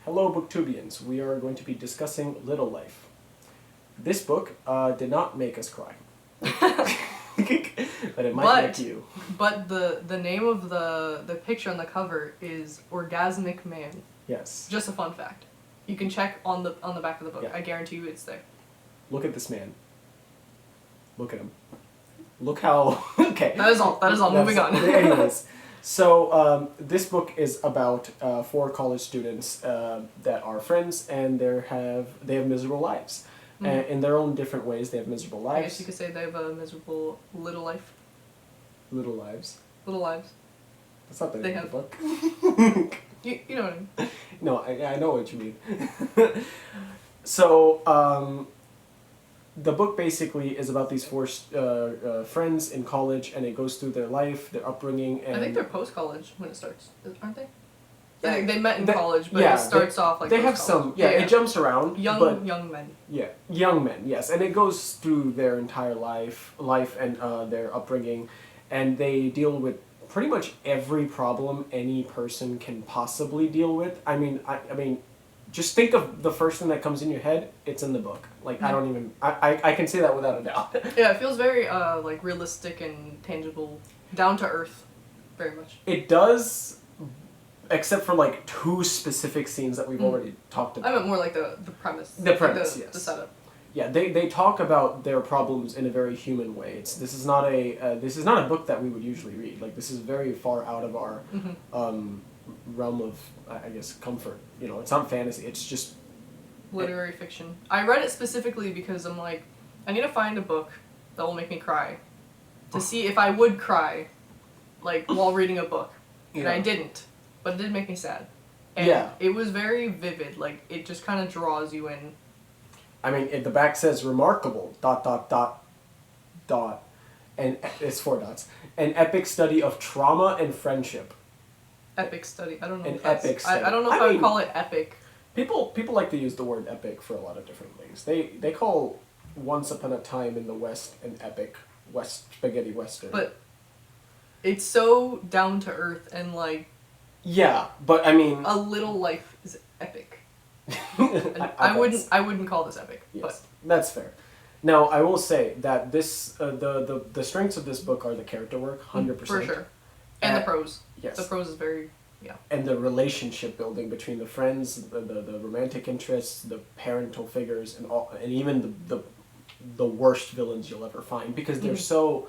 Hello Booktubians, we are going to be discussing Little Life. This book did not make us cry. But it might make you. But the name of the picture on the cover is Orgasmic Man. Yes. Just a fun fact. You can check on the back of the book. Yeah. I guarantee you it's there. Look at this man. Look at him. Look how... Okay. That is all. Moving on. Anyways. So, this book is about 4 college students that are friends, and they have miserable lives. Mm-hmm. In their own different ways, they have miserable lives. I guess you could say they have a miserable little life. Little lives. Little lives. That's not the name of the book. you know what I mean. No, I know what you mean. So, the book basically is about these 4 friends in college, and it goes through their life, their upbringing, and... I think they're post-college when it starts, aren't they? Yeah, they met in college, but it starts off like they have some, it jumps around. Young men. Yeah, young men, yes. And it goes through their entire life and their upbringing, and they deal with pretty much every problem any person can possibly deal with. I mean, just think of the first thing that comes in your head, it's in the book. Like, mm-hmm. I can say that without a doubt. Yeah, it feels very, like, realistic and tangible, down to earth, very much. It does, except for, like, 2 specific scenes that we've already talked about. I meant more like the premise. The premise, yes. The setup. Yeah, they talk about their problems in a very human way. This is not a book that we would usually read. Like, this is very far out of our realm of, I guess, comfort. You know, it's not fantasy. It's just literary fiction. I read it specifically because I'm like, I need to find a book that will make me cry, to see if I would cry, like, while reading a book. And I didn't, but it did make me sad. And it was very vivid. Like, it just kind of draws you in. I mean, the back says remarkable, ... and it's 4 dots. An epic study of trauma and friendship. Epic study. I don't know. Epic study. I don't know if I would call it epic. People like to use the word epic for a lot of different things. They call Once Upon a Time in the West an epic spaghetti western. But it's so down to earth and like. Yeah, but I mean. A Little Life is epic. I wouldn't call this epic. Yes, but that's fair. Now I will say that this the strengths of this book are the character work, 100%. For sure, and the prose. Yes, the prose is very and the relationship building between the friends, the romantic interests, the parental figures, and even the worst villains you'll ever find, because they're so,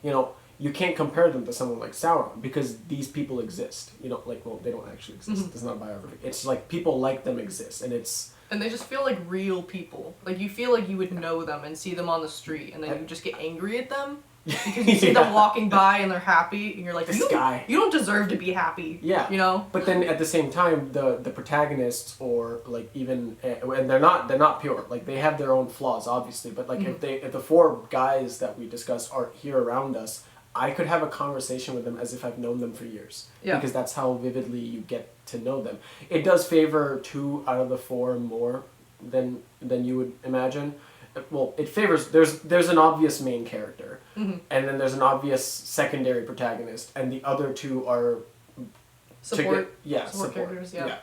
you know. You can't compare them to someone like Sauron, because these people exist. You know, like, well, they don't actually exist. It's not a biography. It's like people like them exist, and it's... And they just feel like real people. Like, you feel like you would know them and see them on the street, and then you just get angry at them, because you see them walking by and they're happy, and you're like, this guy. You don't deserve to be happy. Yeah. You know? But then at the same time, the protagonists, or like even... and they're not pure. Like, they have their own flaws, obviously, but like if the 4 guys that we discussed are here around us, I could have a conversation with them as if I've known them for years. Yeah. Because that's how vividly you get to know them. It does favor 2 out of the 4 more than you would imagine. Well, it favors... There's an obvious main character. And then there's an obvious secondary protagonist. And the other 2 are... Support characters, yeah.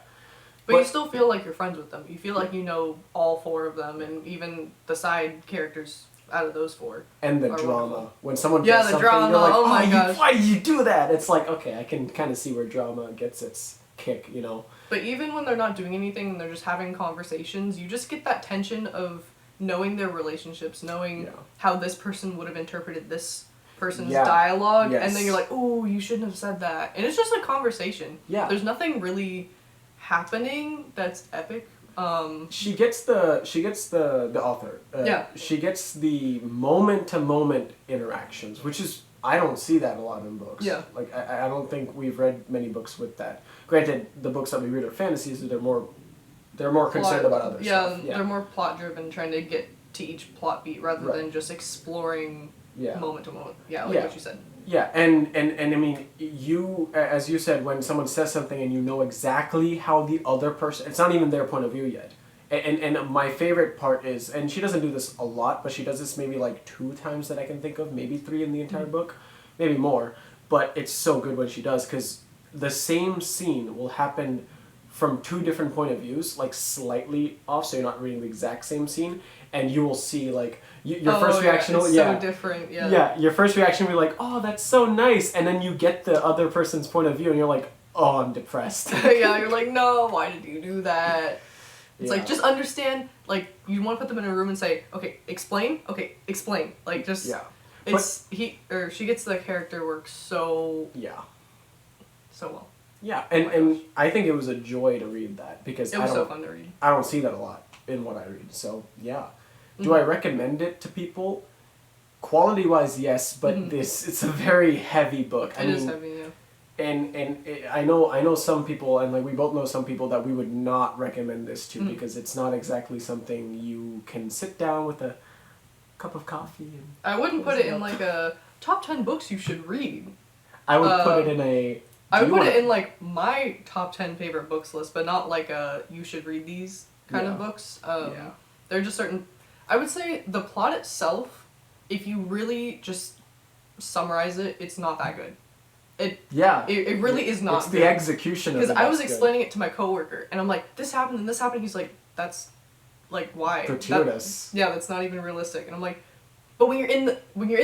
But you still feel like you're friends with them. You feel like you know all 4 of them, and even the side characters... out of those 4. And the drama. Wonderful. When someone does something, drama. you're like, oh my gosh. Why did you do that? It's like, okay, I can kind of see where drama gets its kick, you know? But even when they're not doing anything and they're just having conversations, you just get that tension of knowing their relationships, knowing how this person would have interpreted this person's dialogue, and then you're like, oh, you shouldn't have said that. And it's just a conversation. Yeah. There's nothing really happening that's epic. She gets the author. She gets the moment-to-moment interactions, which is, I don't see that a lot in books. Yeah. Like, I don't think we've read many books with that. Granted, the books that we read are fantasies, they're more concerned about other stuff. Yeah, they're more plot-driven, trying to get to each plot beat rather than just exploring moment to moment. Yeah, like what you said. Yeah, and I mean, as you said, when someone says something and you know exactly how the other person... It's not even their point of view yet. And my favorite part is... And she doesn't do this a lot, but she does this maybe like 2 times that I can think of. Maybe 3 in the entire book. Maybe more. But it's so good when she does, because the same scene will happen from two different point of views, like slightly off, so you're not reading the exact same scene, and you will see like your first reaction. It's so different. Yeah. Yeah, your first reaction will be like, "Oh, that's so nice," and then you get the other person's point of view, and you're like, "Oh, I'm depressed." Yeah, you're like, "No, why did you do that?" It's like, just understand. Like, you want to put them in a room and say, "Okay, explain." Okay, explain. Like, just it's he or she gets the character work so well. Yeah, and I think it was a joy to read that because it was so fun to read. I don't see that a lot in what I read. So yeah, do I recommend it to people? Quality wise, yes, but it's a very heavy book. It is heavy, yeah. And I know some people, and like we both know some people that we would not recommend this to because it's not exactly something you can sit down with a cup of coffee. And I wouldn't put it in like a top 10 books you should read. I would put it in a. I would put it in like my top 10 favorite books list, but not like a you should read these kind of books. They're just certain. I would say the plot itself, if you really just summarize it, it's not that good. It really is not. It's the execution of it. Because I was explaining it to my coworker, and I'm like, this happened and this happened. He's like, that's like why? Gratuitous. That's not even realistic. And I'm like, but when you're in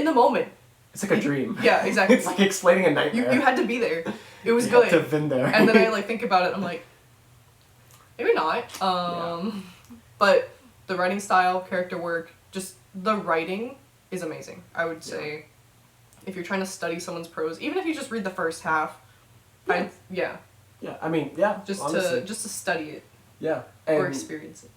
the moment. It's like a dream. Yeah, exactly. It's like explaining a nightmare. You had to be there. It was you good. had to have been there. And then I like think about it. I'm like, maybe not. But the writing style, character work, just the writing is amazing. I would say, if you're trying to study someone's prose, even if you just read the first half, Yeah, I mean, just honestly. to study it. Yeah. Or experience it.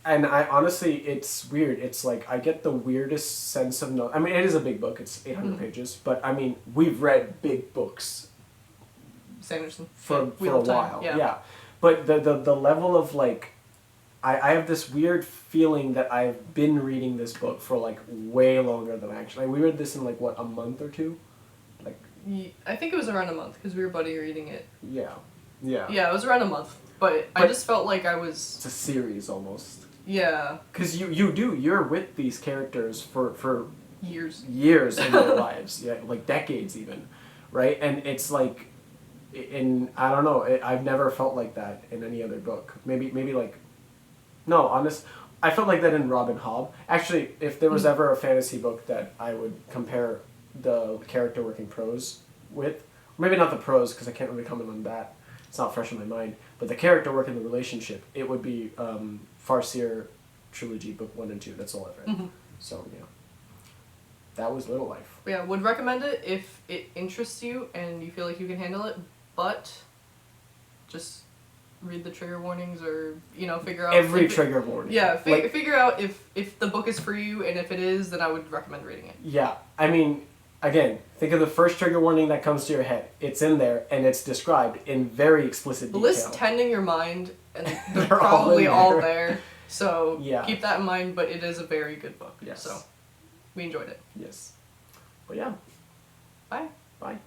And I honestly, it's weird. It's like I get the weirdest sense of I mean, it is a big book. It's 800 pages, but I mean, we've read big books. Sanderson. For a while. Yeah. But the level of like, I have this weird feeling that I've been reading this book for like way longer than actually. Like, we read this in like what, a month or two, like. I think it was around a month because we were buddy reading it. Yeah. Yeah, it was around a month, but I just felt like I was. It's a series almost. Yeah. Because you're with these characters for years in their lives, like decades even, right? And it's like, I don't know, I've never felt like that in any other book. Maybe like, no, I felt like that in Robin Hobb. Actually, if there was ever a fantasy book that I would compare the character working prose with, maybe not the prose because I can't really comment on that. It's not fresh in my mind, but the character work in the relationship, it would be Farseer Trilogy, Book 1 and 2. That's all I've read. So, yeah. That was Little Life. Yeah, would recommend it if it interests you and you feel like you can handle it, but just read the trigger warnings or, figure out... Every trigger warning. Yeah, figure out if the book is for you, and if it is, then I would recommend reading it. Yeah, I mean... Again, think of the first trigger warning that comes to your head. It's in there, and it's described in very explicit detail. List 10 in your mind, and they're probably all there. So keep that in mind, but it is a very good book. Yes. So we enjoyed it. Yes. But yeah. Bye. Bye.